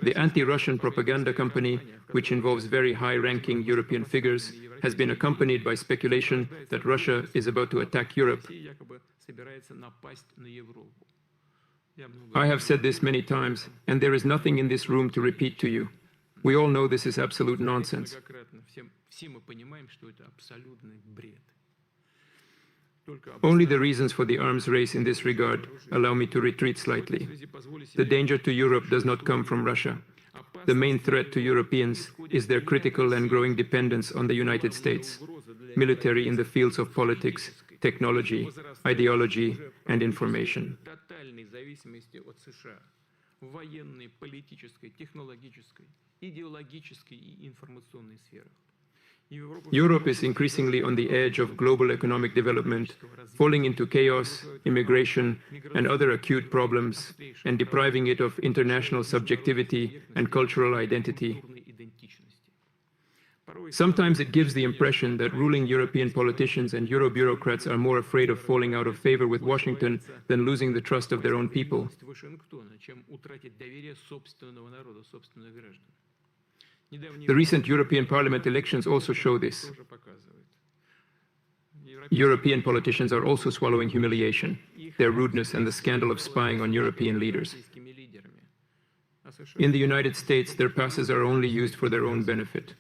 The anti-Russian propaganda company, which involves very high-ranking European figures, has been accompanied by speculation that Russia is about to attack Europe. I have said this many times, and there is nothing in this room to repeat to you. We all know this is absolute nonsense. Only the reasons for the arms race in this regard allow me to retreat slightly. The danger to Europe does not come from Russia. The main threat to Europeans is their critical and growing dependence on the United States, military in the fields of politics, technology, ideology, and information. Europe is increasingly on the edge of global economic development, falling into chaos, immigration, and other acute problems, and depriving it of international subjectivity and cultural identity. Sometimes it gives the impression that ruling European politicians and Euro bureaucrats are more afraid of falling out of favor with Washington than losing the trust of their own people. The recent European Parliament elections also show this. European politicians are also swallowing humiliation, their rudeness, and the scandal of spying on European leaders. In the United States, their passes are only used for their own benefit.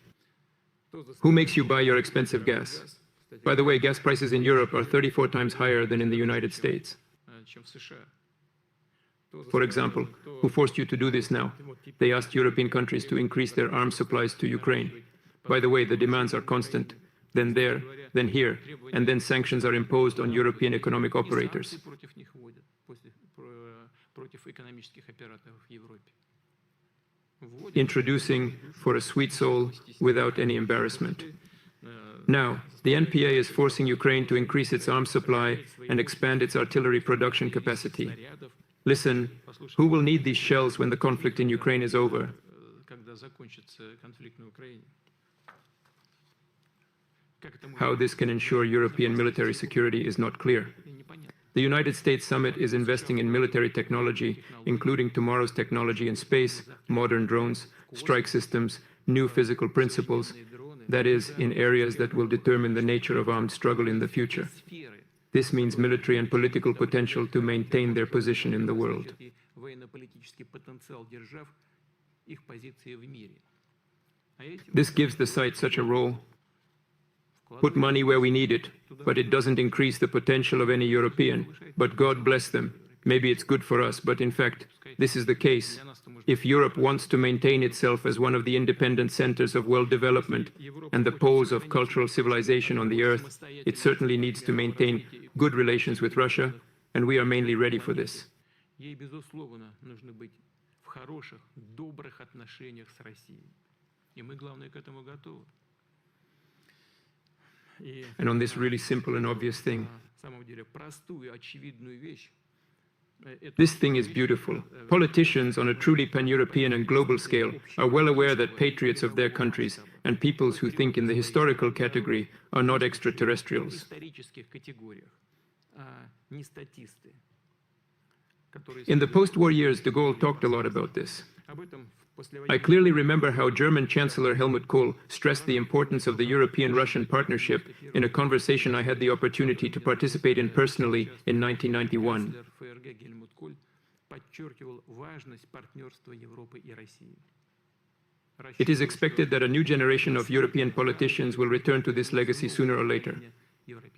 Who makes you buy your expensive gas? By the way, gas prices in Europe are 34 times higher than in the United States. For example, who forced you to do this now? They asked European countries to increase their arms supplies to Ukraine. By the way, the demands are constant. Then there, then here, and then sanctions are imposed on European economic operators. Introducing for a sweet soul without any embarrassment. Now, the NPA is forcing Ukraine to increase its arms supply and expand its artillery production capacity. Listen, who will need these shells when the conflict in Ukraine is over? How this can ensure European military security is not clear. The United States summit is investing in military technology, including tomorrow's technology in space, modern drones, strike systems, new physical principles, that is, in areas that will determine the nature of armed struggle in the future. This means military and political potential to maintain their position in the world. This gives the site such a role. Put money where we need it, but it doesn't increase the potential of any European. But God bless them. Maybe it's good for us, but in fact, this is the case. If Europe wants to maintain itself as one of the independent centers of world development and the poles of cultural civilization on the earth, it certainly needs to maintain good relations with Russia, and we are mainly ready for this. And on this really simple and obvious thing, this thing is beautiful. Politicians on a truly pan-European and global scale are well aware that patriots of their countries and peoples who think in the historical category are not extraterrestrials. In the post-war years, de Gaulle talked a lot about this. I clearly remember how German Chancellor Helmut Kohl stressed the importance of the European-Russian partnership in a conversation I had the opportunity to participate in personally in 1991. It is expected that a new generation of European politicians will return to this legacy sooner or later.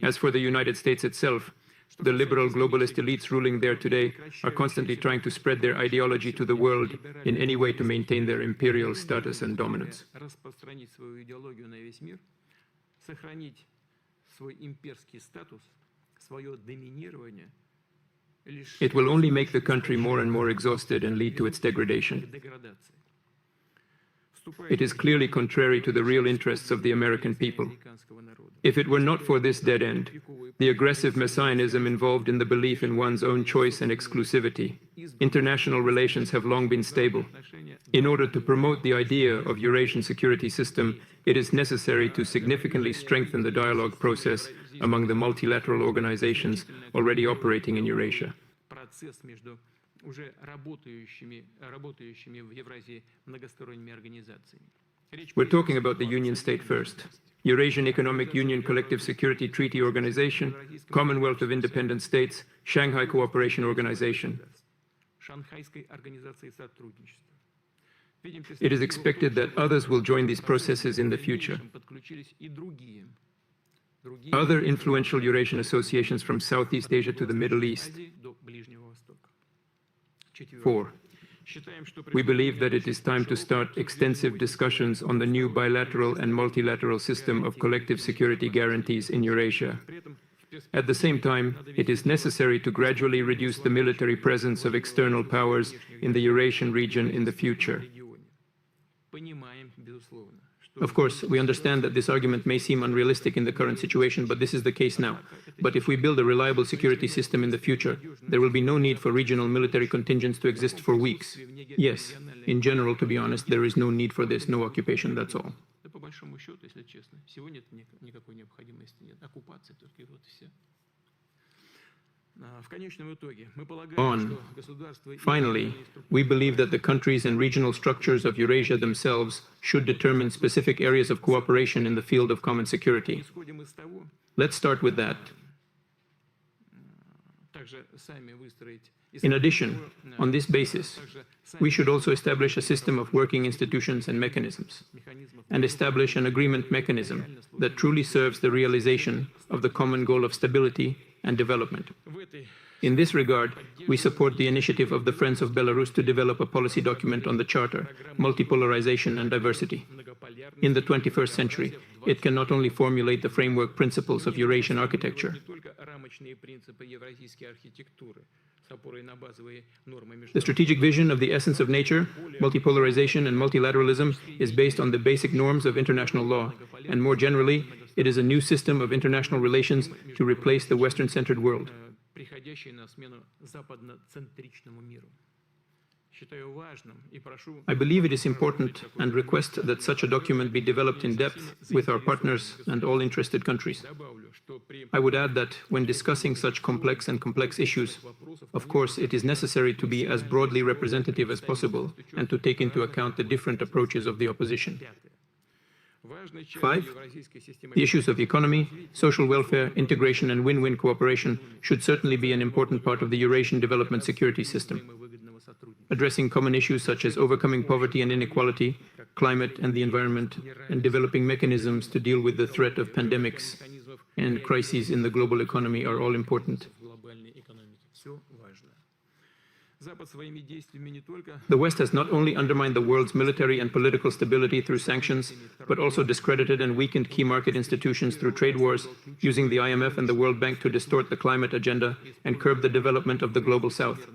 As for the United States itself, the liberal globalist elites ruling there today are constantly trying to spread their ideology to the world in any way to maintain their imperial status and dominance. It will only make the country more and more exhausted and lead to its degradation. It is clearly contrary to the real interests of the American people. If it were not for this dead end, the aggressive messianism involved in the belief in one's own choice and exclusivity, international relations have long been stable. In order to promote the idea of Eurasian security system, it is necessary to significantly strengthen the dialogue process among the multilateral organizations already operating in Eurasia. We're talking about the Union State first. Eurasian Economic Union Collective Security Treaty Organization, Commonwealth of Independent States, Shanghai Cooperation Organization. It is expected that others will join these processes in the future. Other influential Eurasian associations from Southeast Asia to the Middle East. 4. We believe that it is time to start extensive discussions on the new bilateral and multilateral system of collective security guarantees in Eurasia. At the same time, it is necessary to gradually reduce the military presence of external powers in the Eurasian region in the future. Of course, we understand that this argument may seem unrealistic in the current situation, but this is the case now. But if we build a reliable security system in the future, there will be no need for regional military contingents to exist for weeks. Yes, in general, to be honest, there is no need for this, no occupation, that's all. Finally, we believe that the countries and regional structures of Eurasia themselves should determine specific areas of cooperation in the field of common security. Let's start with that. In addition, on this basis, we should also establish a system of working institutions and mechanisms, and establish an agreement mechanism that truly serves the realization of the common goal of stability and development. In this regard, we support the initiative of the Friends of Belarus to develop a policy document on the Charter, multipolarization and diversity. In the 21st century, it can not only formulate the framework principles of Eurasian architecture. The strategic vision of the essence of nature, multipolarization and multilateralism, is based on the basic norms of international law, and more generally, it is a new system of international relations to replace the Western-centered world. I believe it is important and request that such a document be developed in depth with our partners and all interested countries. I would add that when discussing such complex issues, of course, it is necessary to be as broadly representative as possible and to take into account the different approaches of the opposition. 5. The issues of economy, social welfare, integration and win-win cooperation should certainly be an important part of the Eurasian development security system. Addressing common issues such as overcoming poverty and inequality, climate and the environment, and developing mechanisms to deal with the threat of pandemics and crises in the global economy are all important. The West has not only undermined the world's military and political stability through sanctions, but also discredited and weakened key market institutions through trade wars, using the IMF and the World Bank to distort the climate agenda and curb the development of the global South.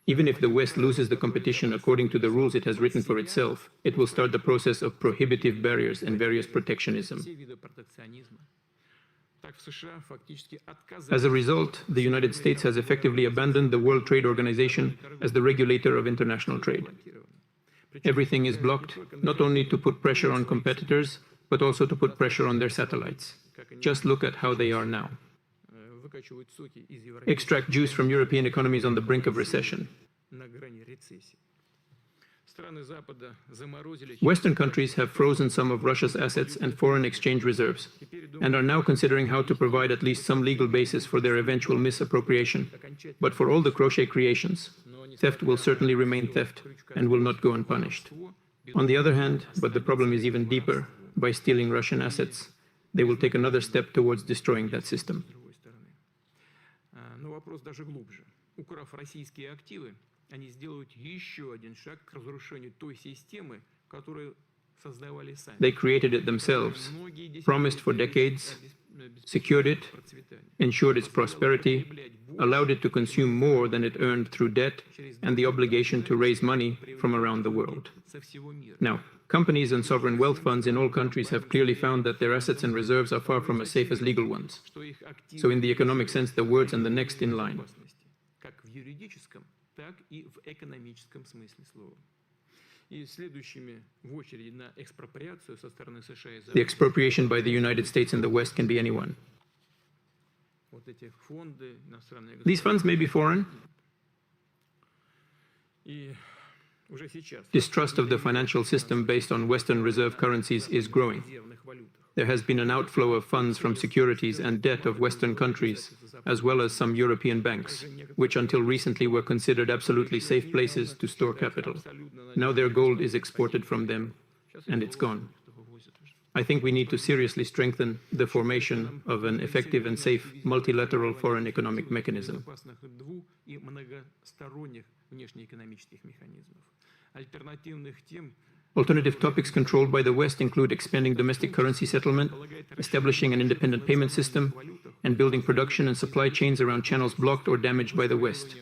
Even if the West loses the competition according to the rules it has written for itself, it will start the process of prohibitive barriers and various protectionism. As a result, the United States has effectively abandoned the World Trade Organization as the regulator of international trade. Everything is blocked, not only to put pressure on competitors, but also to put pressure on their satellites. Just look at how they are now. Extract juice from European economies on the brink of recession. Western countries have frozen some of Russia's assets and foreign exchange reserves, and are now considering how to provide at least some legal basis for their eventual misappropriation. But for all the crochet creations, theft will certainly remain theft and will not go unpunished. On the other hand, but the problem is even deeper, by stealing Russian assets, they will take another step towards destroying that system. They created it themselves, promised for decades, secured it, ensured its prosperity, allowed it to consume more than it earned through debt and the obligation to raise money from around the world. Now, companies and sovereign wealth funds in all countries have clearly found that their assets and reserves are far from as safe as legal ones. So in the economic sense, the words and the next in line. The expropriation by the United States and the West can be anyone. These funds may be foreign. Distrust of the financial system based on Western reserve currencies is growing. There has been an outflow of funds from securities and debt of Western countries, as well as some European banks, which until recently were considered absolutely safe places to store capital. Now their gold is exported from them, and it's gone. I think we need to seriously strengthen the formation of an effective and safe multilateral foreign economic mechanism. Alternative topics controlled by the West include expanding domestic currency settlement, establishing an independent payment system, and building production and supply chains around channels blocked or damaged by the West.